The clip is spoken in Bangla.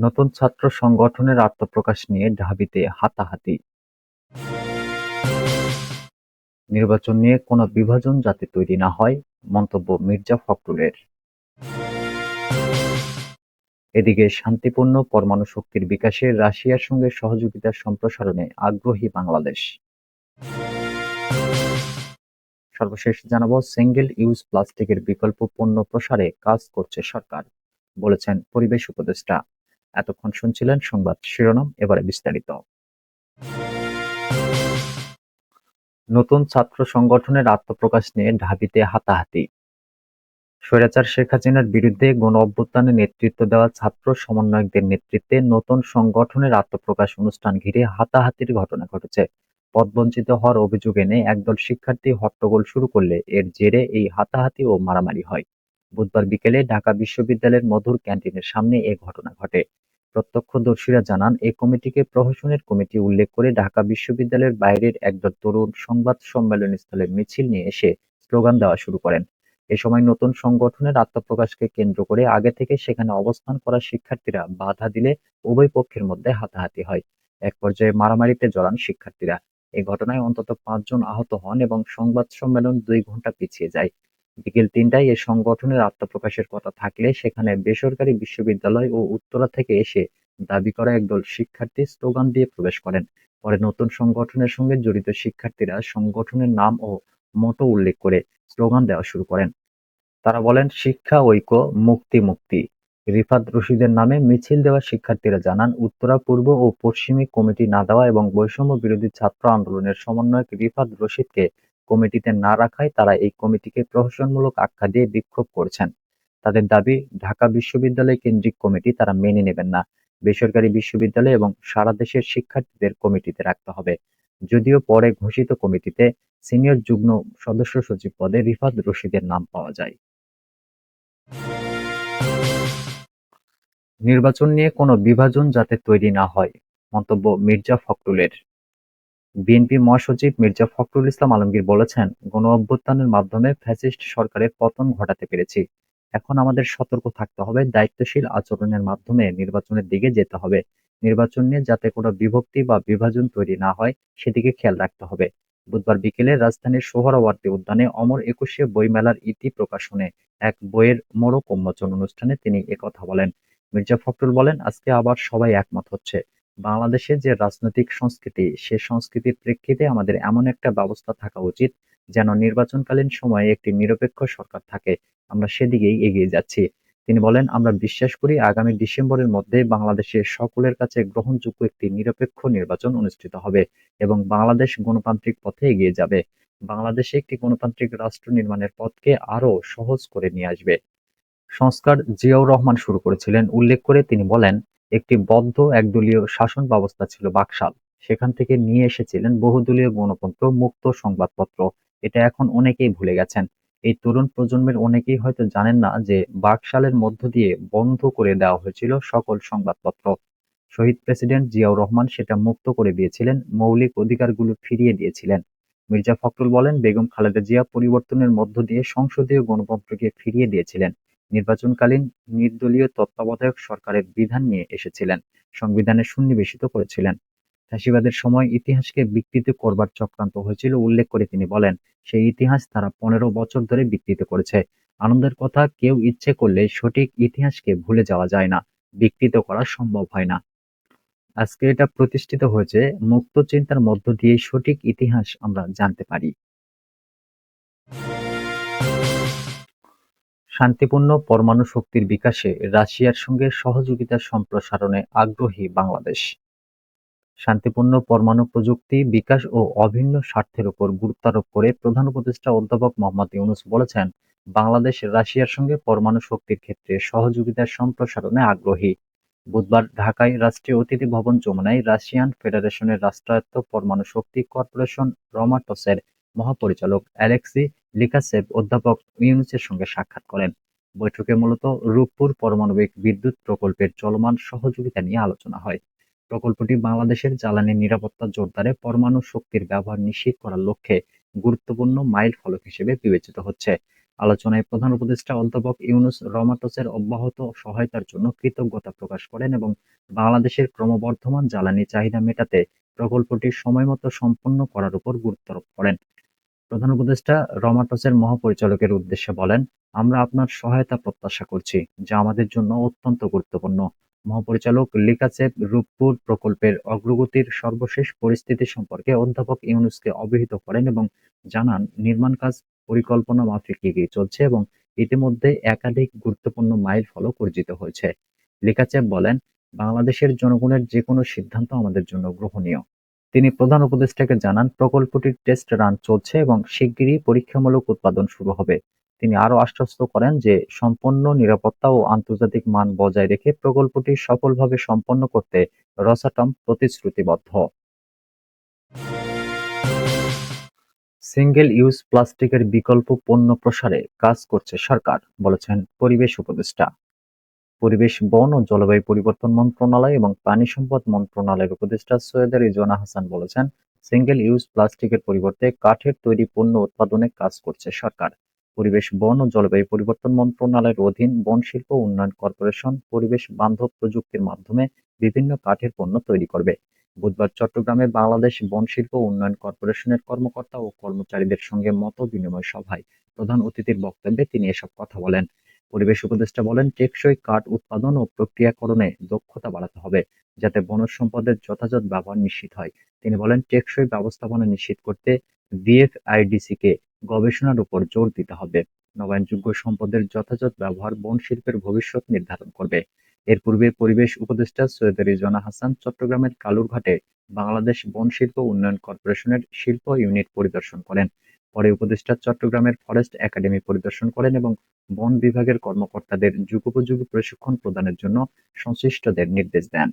নতুন ছাত্র সংগঠনের আত্মপ্রকাশ নিয়ে ঢাবিতে হাতাহাতি। নির্বাচন নিয়ে কোনো বিভাজন যাতে তৈরি না হয়, মন্তব্য মির্জা ফখরুলের। এদিকে শান্তিপূর্ণ পরমাণু শক্তির বিকাশে রাশিয়ার সঙ্গে সহযোগিতার সম্প্রসারণে আগ্রহী বাংলাদেশ। সর্বশেষ জানাবো, সিঙ্গেল ইউজ প্লাস্টিকের বিকল্প পণ্য প্রসারে কাজ করছে সরকার, বলেছেন পরিবেশ উপদেষ্টা। এতক্ষণ শুনছিলেন সংবাদ শিরোনাম, এবারে বিস্তারিত। নতুন ছাত্র সংগঠনের আত্মপ্রকাশ নিয়ে ঢাবিতে হাতাহাতি। স্বৈরাচার শেখ হাসিনার বিরুদ্ধে গণ-অভ্যুত্থানে নেতৃত্ব দেওয়া ছাত্র সমন্বয়কদের নেতৃত্বে নতুন সংগঠনের আত্মপ্রকাশ অনুষ্ঠান ঘিরে হাতাহাতির ঘটনা ঘটেছে। পদবঞ্চিত হওয়ার অভিযোগ এনে একদল শিক্ষার্থী হট্টগোল শুরু করলে এর জেরে এই হাতাহাতি ও মারামারি হয়। বুধবার বিকেলে ঢাকা বিশ্ববিদ্যালয়ের মধুর ক্যান্টিনের সামনে এ ঘটনা ঘটে। প্রত্যক্ষদর্শীরা জানান, এই কমিটিকে প্রহসনের কমিটি উল্লেখ করে ঢাকা বিশ্ববিদ্যালয়ের বাইরের একদল তরুণ সংবাদ সম্মেলনস্থলে মিছিল নিয়ে এসে স্লোগান দেওয়া শুরু করেন। এ সময় নতুন সংগঠনের আত্মপ্রকাশকে কেন্দ্র করে আগে থেকে সেখানে অবস্থান করা শিক্ষার্থীরা বাধা দিলে উভয় পক্ষের মধ্যে হাতাহাতি হয়। এক পর্যায়ে মারামারিতে জড়ান শিক্ষার্থীরা। এ ঘটনায় অন্তত ৫ জন আহত হন এবং সংবাদ সম্মেলন ২ ঘণ্টা পিছিয়ে যায়। বিকেল ৩টায় এ সংগঠনের আত্মপ্রকাশের কথা থাকলে সেখানে বেসরকারি বিশ্ববিদ্যালয় ও উত্তরা থেকে এসে দাবি করা একদল শিক্ষার্থী স্লোগান দিয়ে প্রবেশ করেন। পরে নতুন সংগঠনের সঙ্গে জড়িত শিক্ষার্থীরা সংগঠনের নাম ও মতো উল্লেখ করে স্লোগান দেওয়া শুরু করেন। তারা বলেন, শিক্ষা ঐক্য, মুক্তি মুক্তি। রিফাত রশিদের নামে মিছিল দেওয়া শিক্ষার্থীরা জানান, উত্তরা পূর্ব ও পশ্চিমে কমিটি না দেওয়া এবং বৈষম্য বিরোধী ছাত্র আন্দোলনের সমন্বয়ক রিফাত রশিদকে কমিটিতে না রাখায় তারা এই কমিটিকে প্রহসনমূলক আখ্যা দিয়ে বিক্ষোভ করছেন। তাদের দাবি, ঢাকা বিশ্ববিদ্যালয় কেন্দ্রিক কমিটি তারা মেনে নেবেন না। বেসরকারি বিশ্ববিদ্যালয় এবং সারা দেশের শিক্ষার্থীদের কমিটিতে রাখতে হবে। যদিও পরে ঘোষিত কমিটিতে সিনিয়র যুগ্ম সদস্য সচিব পদে রিফাত রশিদের নাম পাওয়া যায়। নির্বাচন নিয়ে কোনো বিভাজন যাতে তৈরি না হয়, মন্তব্য মির্জা ফখরুলের। বিএনপি মহাসচিব মির্জা ফখরুল ইসলাম আলমগীর বলেছেন, গণ-অভ্যুত্থানের মাধ্যমে ফ্যাসিস্ট সরকারের পতন ঘটাতে পেরেছি। এখন আমাদের সতর্ক থাকতে হবে, দায়িত্বশীল আচরণের মাধ্যমে নির্বাচনের দিকে যেতে হবে। নির্বাচন নিয়ে যাতে কোনো বিভক্তি বা বিভাজন তৈরি না হয়, সেদিকে খেয়াল রাখতে হবে। বুধবার বিকেলে রাজধানীর সোহরাওয়ার্দী উদ্যানে অমর একুশে বইমেলার ইতি প্রকাশনে এক বইয়ের মোড়ক উন্মোচন অনুষ্ঠানে তিনি একথা বলেন। মির্জা ফখরুল বলেন, আজকে আবার সবাই একমত হচ্ছে। বাংলাদেশের যে রাজনৈতিক সংস্কৃতি, সে সংস্কৃতির প্রেক্ষিতে আমাদের এমন একটা ব্যবস্থা থাকা উচিত যেন নির্বাচনকালীন সময়ে একটি নিরপেক্ষ সরকার থাকে। আমরা সেদিকেই এগিয়ে যাচ্ছি। তিনি বলেন, আমরা বিশ্বাস করি আগামী ডিসেম্বরের মধ্যে বাংলাদেশে সকলের কাছে গ্রহণযোগ্য একটি নিরপেক্ষ নির্বাচন অনুষ্ঠিত হবে এবং বাংলাদেশ গণতান্ত্রিক পথে এগিয়ে যাবে। বাংলাদেশে একটি গণতান্ত্রিক রাষ্ট্র নির্মাণের পথকে আরও সহজ করে নিয়ে আসবে। সংস্কার জিয়াউর রহমান শুরু করেছিলেন উল্লেখ করে তিনি বলেন, একটি বদ্ধ একদলীয় শাসন ব্যবস্থা ছিল বাকশাল। সেখান থেকে নিয়ে এসেছিলেন বহুদলীয় গণতন্ত্র, মুক্ত সংবাদপত্র। এটা এখন অনেকেই ভুলে গেছেন। এই তরুণ প্রজন্মের অনেকেই হয়তো জানেন না যে বাকশালের মধ্য দিয়ে বন্ধ করে দেওয়া হয়েছিল সকল সংবাদপত্র। শহীদ প্রেসিডেন্ট জিয়াউর রহমান সেটা মুক্ত করে দিয়েছিলেন, মৌলিক অধিকারগুলো ফিরিয়ে দিয়েছিলেন। মির্জা ফখরুল বলেন, বেগম খালেদা জিয়া পরিবর্তনের মধ্য দিয়ে সংসদীয় গণতন্ত্রকে ফিরিয়ে দিয়েছিলেন। নির্বাচনকালীন নির্দলীয় তত্ত্বাবধায়ক সরকারের বিধান নিয়ে এসেছিলেন, সংবিধানে সন্নিবেশিত করেছিলেন। ফ্যাসিবাদের সময় ইতিহাসকে বিকৃত করবার চক্রান্ত হয়েছিল উল্লেখ করে তিনি বলেন, সেই ইতিহাস তারা ১৫ বছর ধরে বিকৃত করেছে। আনন্দের কথা, কেউ ইচ্ছে করলে সঠিক ইতিহাসকে ভুলে যাওয়া যায় না, বিকৃত করা সম্ভব হয় না। আজকে এটা প্রতিষ্ঠিত হয়েছে, মুক্ত চিন্তার মধ্য দিয়েই সঠিক ইতিহাস আমরা জানতে পারি। শান্তিপূর্ণ পরমাণু শক্তির বিকাশে রাশিয়ার সঙ্গে সহযোগিতার সম্প্রসারণে আগ্রহী বাংলাদেশ। শান্তিপূর্ণ পরমাণু প্রযুক্তি বিকাশ ও অভিন্ন স্বার্থের উপর গুরুত্বারোপ করে প্রধান উপদেষ্টা অধ্যাপক মোহাম্মদ ইউনূস বলেছেন, বাংলাদেশ রাশিয়ার সঙ্গে পরমাণু শক্তির ক্ষেত্রে সহযোগিতার সম্প্রসারণে আগ্রহী। বুধবার ঢাকায় রাষ্ট্রীয় অতিথি ভবন যমুনায় রাশিয়ান ফেডারেশনের রাষ্ট্রায়ত্ত পরমাণু শক্তি কর্পোরেশন রমাটসের মহাপরিচালক অ্যালেক্সি লিকাসেভ অধ্যাপক ইউনূসের সঙ্গে সাক্ষাৎ করেন। বৈঠকে মূলত রূপপুর পারমাণবিক বিদ্যুৎ প্রকল্পের চলমান সহযোগিতা নিয়ে আলোচনা হয়। প্রকল্পটি বাংলাদেশের জ্বালানি নিরাপত্তা জোরদারে পরমাণু শক্তির ব্যবহার নিশ্চিত করার লক্ষ্যে গুরুত্বপূর্ণ মাইলফলক হিসেবে বিবেচিত হচ্ছে। আলোচনায় প্রধান উপদেষ্টা অধ্যাপক ইউনূস রহমাতোসের অব্যাহত সহায়তার জন্য কৃতজ্ঞতা প্রকাশ করেন এবং বাংলাদেশের ক্রমবর্ধমান জ্বালানি চাহিদা মেটাতে প্রকল্পটি সময়মতো সম্পন্ন করার উপর গুরুত্ব আরোপ করেন। প্রধান উপদেষ্টা রমাটোসের মহাপরিচালকের উদ্দেশ্যে বলেন, আমরা আপনার সহায়তা প্রত্যাশা করছি, যা আমাদের জন্য অত্যন্ত গুরুত্বপূর্ণ। মহাপরিচালক লিকাচেপ রূপপুর প্রকল্পের অগ্রগতির সর্বশেষ পরিস্থিতি সম্পর্কে অধ্যাপক ইউনূসকে অবহিত করেন এবং জানান নির্মাণ কাজ পরিকল্পনা মাফিক এগিয়ে চলছে এবং ইতিমধ্যে একাধিক গুরুত্বপূর্ণ মাইলফলক অর্জিত হয়েছে। লিকাচেপ বলেন, বাংলাদেশের জনগণের যেকোনো সিদ্ধান্ত আমাদের জন্য গ্রহণীয়। তিনি প্রধান উপদেষ্টাকে জানান, প্রকল্পটির টেস্ট রান চলছে এবং শিগগিরই পরীক্ষামূলক উৎপাদন শুরু হবে। তিনি আরও আশ্বস্ত করেন যে সম্পন্ন নিরাপত্তা ও আন্তর্জাতিক মান বজায় রেখে প্রকল্পটি সফলভাবে সম্পন্ন করতে রসাটম প্রতিশ্রুতিবদ্ধ। সিঙ্গেল ইউজ প্লাস্টিকের বিকল্প পণ্য প্রসারে কাজ করছে সরকার, বলেছেন পরিবেশ উপদেষ্টা। পরিবেশ, বন ও জলবায়ু পরিবর্তন মন্ত্রণালয় এবং পানি সম্পদ মন্ত্রণালয়ের উপদেষ্টা সৈয়দা রিজওয়ানা হাসান বলেছেন, সিঙ্গেল ইউজ প্লাস্টিকের পরিবর্তে কাঠের তৈরি পণ্য উৎপাদনে কাজ করছে সরকার। পরিবেশ, বন ও জলবায়ু পরিবর্তন মন্ত্রণালয়ের অধীন বন শিল্প উন্নয়ন কর্পোরেশন পরিবেশ বান্ধব প্রযুক্তির মাধ্যমে বিভিন্ন কাঠের পণ্য তৈরি করবে। বুধবার চট্টগ্রামে বাংলাদেশ বন শিল্প উন্নয়ন কর্পোরেশনের কর্মকর্তা ও কর্মচারীদের সঙ্গে মত বিনিময় সভায় প্রধান অতিথির বক্তব্যে তিনি এসব কথা বলেন। পরিবেশ উপদেষ্টা বলেন, টেকসই কাঠ উৎপাদন ও প্রক্রিয়াকরণে দক্ষতা বাড়াতে হবে, যাতে বনজ সম্পদের যথাযথ ব্যবহার নিশ্চিত হয়। তিনি বলেন, টেকসই ব্যবস্থাপনা নিশ্চিত করতে বিএফআইডিসিকে গবেষণার উপর জোর দিতে হবে। নবায়নযোগ্য সম্পদের যথাযথ ব্যবহার বন শিল্পের ভবিষ্যৎ নির্ধারণ করবে। এর পূর্বে পরিবেশ উপদেষ্টা সৈয়দা রিজওয়ানা হাসান চট্টগ্রামের কালুরঘাটে বাংলাদেশ বন শিল্প উন্নয়ন কর্পোরেশনের শিল্প ইউনিট পরিদর্শন করেন। পরে উপদেষ্টা চট্টগ্রামের ফরেস্ট একাডেমি পরিদর্শন করেন এবং বন বিভাগের কর্মকর্তাদের যুগোপযোগী প্রশিক্ষণ প্রদানের জন্য সংশ্লিষ্টদের নির্দেশ দেন।